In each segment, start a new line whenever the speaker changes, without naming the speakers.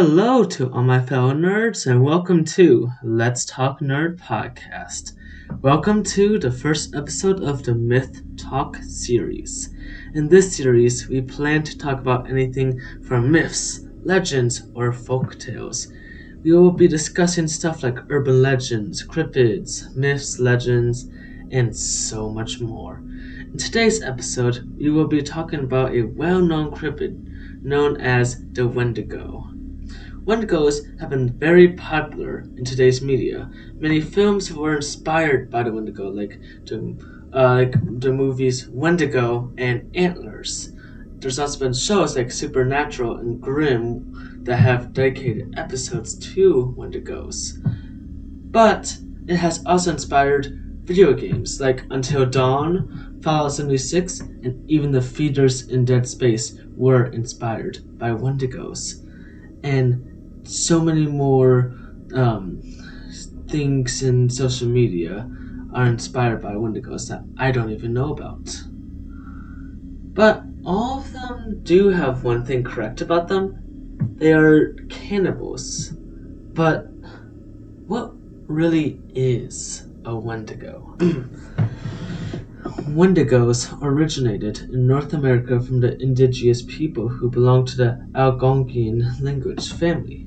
Hello to all my fellow nerds, and welcome to Let's Talk Nerd Podcast. Welcome to the first episode of the Myth Talk series. In this series, we plan to talk about anything from myths, legends, or folk tales. We will be discussing stuff like urban legends, cryptids, myths, legends, and so much more. In today's episode, we will be talking about a well-known cryptid known as the Wendigo. Wendigos have been very popular in today's media. Many films were inspired by the Wendigo, like the movies Wendigo and Antlers. There's also been shows like Supernatural and Grimm that have dedicated episodes to Wendigos. But it has also inspired video games like Until Dawn, Fallout 76, and even the feeders in Dead Space were inspired by Wendigos. And so many more things in social media are inspired by Wendigos that I don't even know about. But all of them do have one thing correct about them. They are cannibals. But what really is a Wendigo? Wendigos originated in North America from the indigenous people who belonged to the Algonquian language family.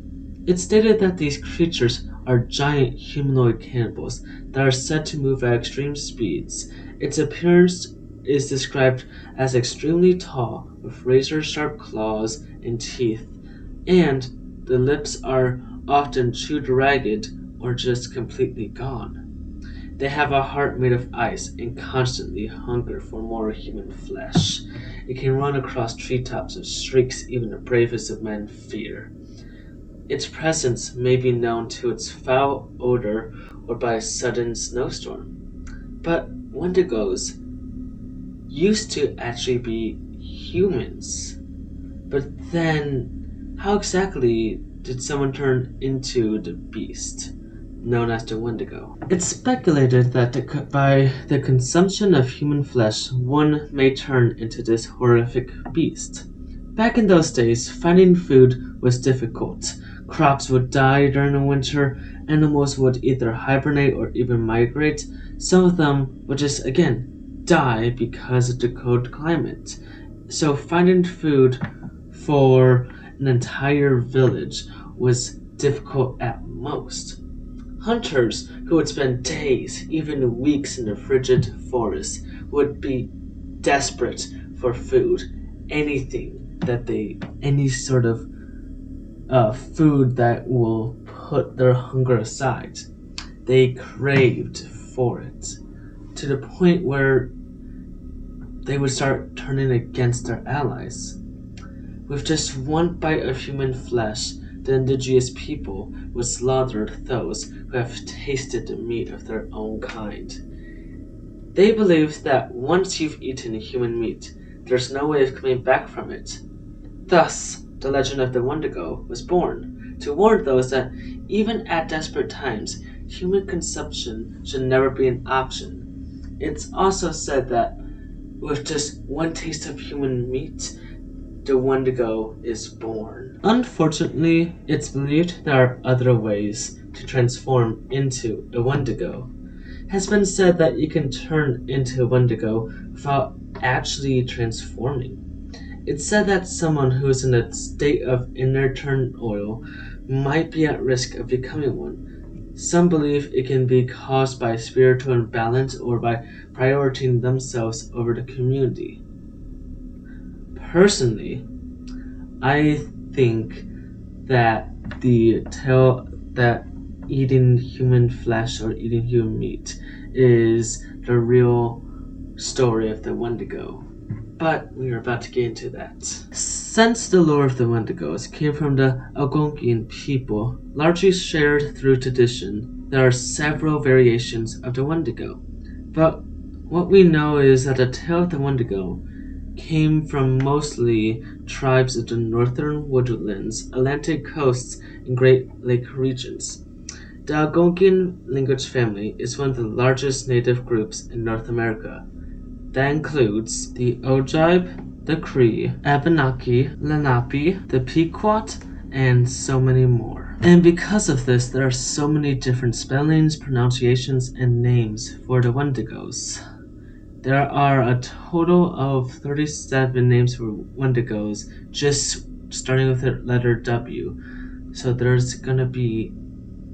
It's stated that these creatures are giant humanoid cannibals that are said to move at extreme speeds. Its appearance is described as extremely tall, with razor-sharp claws and teeth, and the lips are often chewed ragged or just completely gone. They have a heart made of ice and constantly hunger for more human flesh. It can run across treetops and shrieks even the bravest of men fear. Its presence may be known to its foul odor or by a sudden snowstorm. But Wendigos used to actually be humans. But then, how exactly did someone turn into the beast known as the Wendigo? It's speculated that by the consumption of human flesh, one may turn into this horrific beast. Back in those days, finding food was difficult. Crops would die during the winter, animals would either hibernate or even migrate. Some of them would just, again, die because of the cold climate. So finding food for an entire village was difficult at most. Hunters who would spend days, even weeks in the frigid forest, would be desperate for food, any sort of food that will put their hunger aside. They craved for it to the point where they would start turning against their allies. With just one bite of human flesh, the indigenous people would slaughter those who have tasted the meat of their own kind. They believed that once you've eaten human meat, there's no way of coming back from it. Thus, the legend of the Wendigo was born, to warn those that even at desperate times, human consumption should never be an option. It's also said that with just one taste of human meat, the Wendigo is born. Unfortunately, it's believed there are other ways to transform into a Wendigo. It has been said that you can turn into a Wendigo without actually transforming. It's said that someone who is in a state of inner turmoil might be at risk of becoming one. Some believe it can be caused by spiritual imbalance or by prioritizing themselves over the community. Personally, I think that the tale that eating human flesh or eating human meat is the real story of the Wendigo. But we are about to get into that. Since the lore of the Wendigos came from the Algonquian people, largely shared through tradition, there are several variations of the Wendigo. But what we know is that the tale of the Wendigo came from mostly tribes of the northern woodlands, Atlantic coasts, and Great Lake regions. The Algonquian language family is one of the largest native groups in North America. That includes the Ojibwe, the Cree, Abenaki, Lenape, the Pequot, and so many more. And because of this, there are so many different spellings, pronunciations, and names for the Wendigos. There are a total of 37 names for Wendigos, just starting with the letter W. So there's gonna be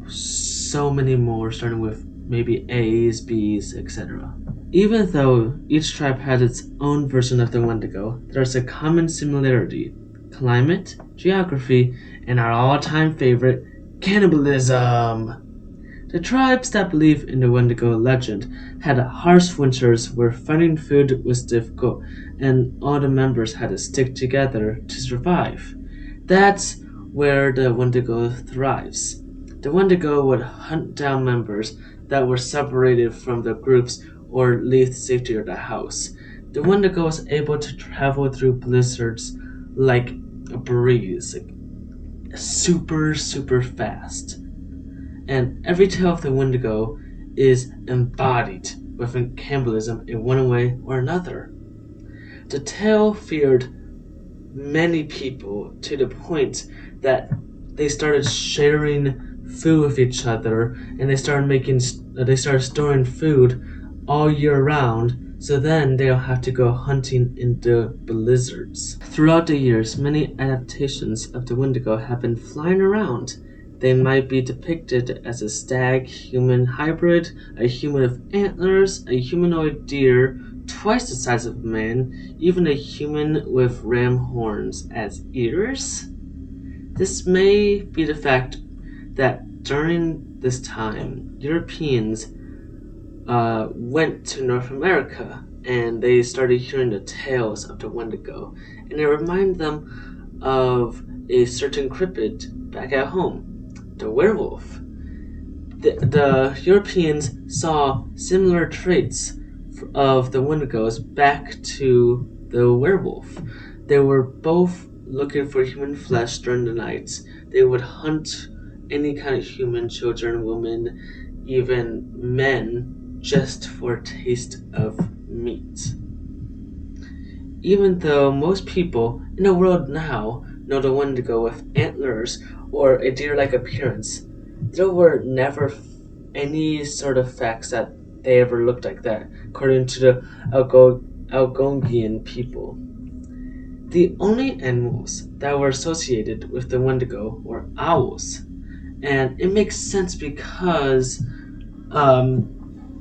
so many more, starting with maybe A's, B's, etc. Even though each tribe has its own version of the Wendigo, there's a common similarity: climate, geography, and our all-time favorite, cannibalism. The tribes that believe in the Wendigo legend had harsh winters where finding food was difficult and all the members had to stick together to survive. That's where the Wendigo thrives. The Wendigo would hunt down members that were separated from the groups or leave the safety of the house. The Wendigo was able to travel through blizzards like a breeze, like super fast. And every tale of the Wendigo is embodied within cannibalism in one way or another. The tale feared many people to the point that they started sharing food with each other, and they started storing food all year round, so then they don't have to go hunting in the blizzards. Throughout the years, many adaptations of the Wendigo have been flying around. They might be depicted as a stag-human hybrid, a human with antlers, a humanoid deer twice the size of a man, even a human with ram horns as ears. This may be the fact that during this time, Europeans went to North America and they started hearing the tales of the Wendigo, and it reminded them of a certain cryptid back at home, the werewolf. The Europeans saw similar traits of the Wendigos back to the werewolf. They were both looking for human flesh during the nights. They would hunt any kind of human, children, women, even men, just for a taste of meat. Even though most people in the world now know the Wendigo with antlers or a deer-like appearance, there were never any sort of facts that they ever looked like that, according to the Algonquian people. The only animals that were associated with the Wendigo were owls, and it makes sense because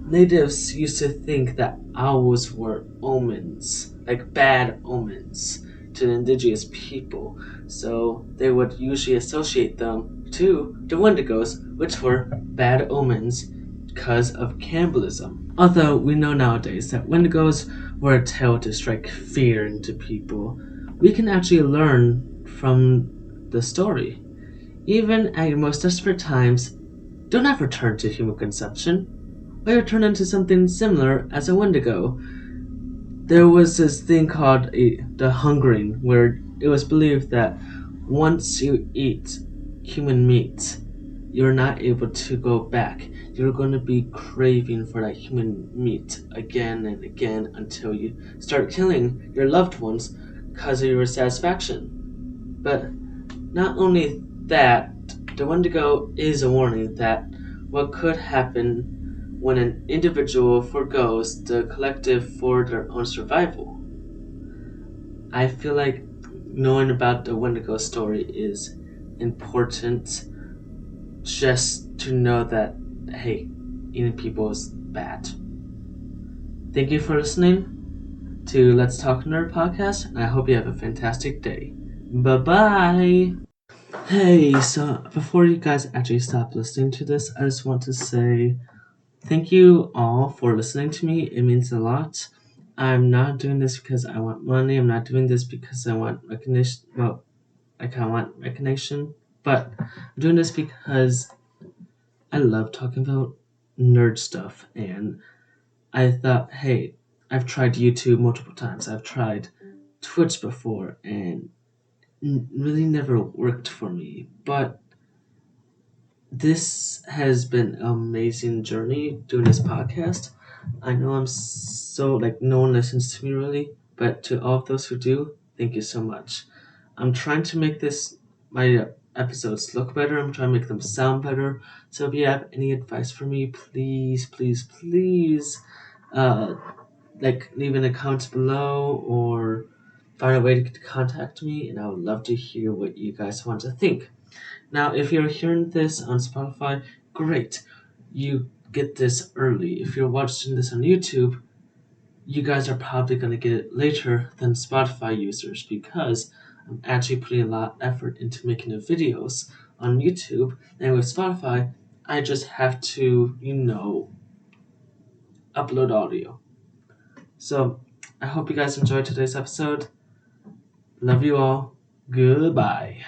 natives used to think that owls were omens, like bad omens, to the indigenous people, so they would usually associate them to the Wendigos, which were bad omens because of cannibalism. Although we know nowadays that Wendigos were a tale to strike fear into people, we can actually learn from the story. Even at your most desperate times, do not return to human consumption, or you'll turn into something similar as a Wendigo. There was this thing called the hungering, where it was believed that once you eat human meat, you're not able to go back. You're going to be craving for that human meat again and again until you start killing your loved ones because of your satisfaction. But not only that, the Wendigo is a warning that what could happen when an individual forgoes the collective for their own survival. I feel like knowing about the Wendigo story is important, just to know that, hey, eating people is bad. Thank you for listening to Let's Talk Nerd podcast, and I hope you have a fantastic day. Bye-bye! Hey, so before you guys actually stop listening to this, I just want to say thank you all for listening to me. It means a lot. I'm not doing this because I want money. I'm not doing this because I want recognition. Well, I kind of want recognition, but I'm doing this because I love talking about nerd stuff, and I thought, hey, I've tried YouTube multiple times. I've tried Twitch before, and really never worked for me. But this has been an amazing journey doing this podcast. I know I'm so, like, no one listens to me really, but to all of those who do, thank you so much. I'm trying to make this my episodes look better. I'm trying to make them sound better. So if you have any advice for me, please, please, please, uh, leave in the comments below or find a way to contact me, and I would love to hear what you guys want to think. Now, if you're hearing this on Spotify, great. You get this early. If you're watching this on YouTube, you guys are probably going to get it later than Spotify users because I'm actually putting a lot of effort into making the videos on YouTube. And with Spotify, I just have to, upload audio. So I hope you guys enjoyed today's episode. Love you all. Goodbye.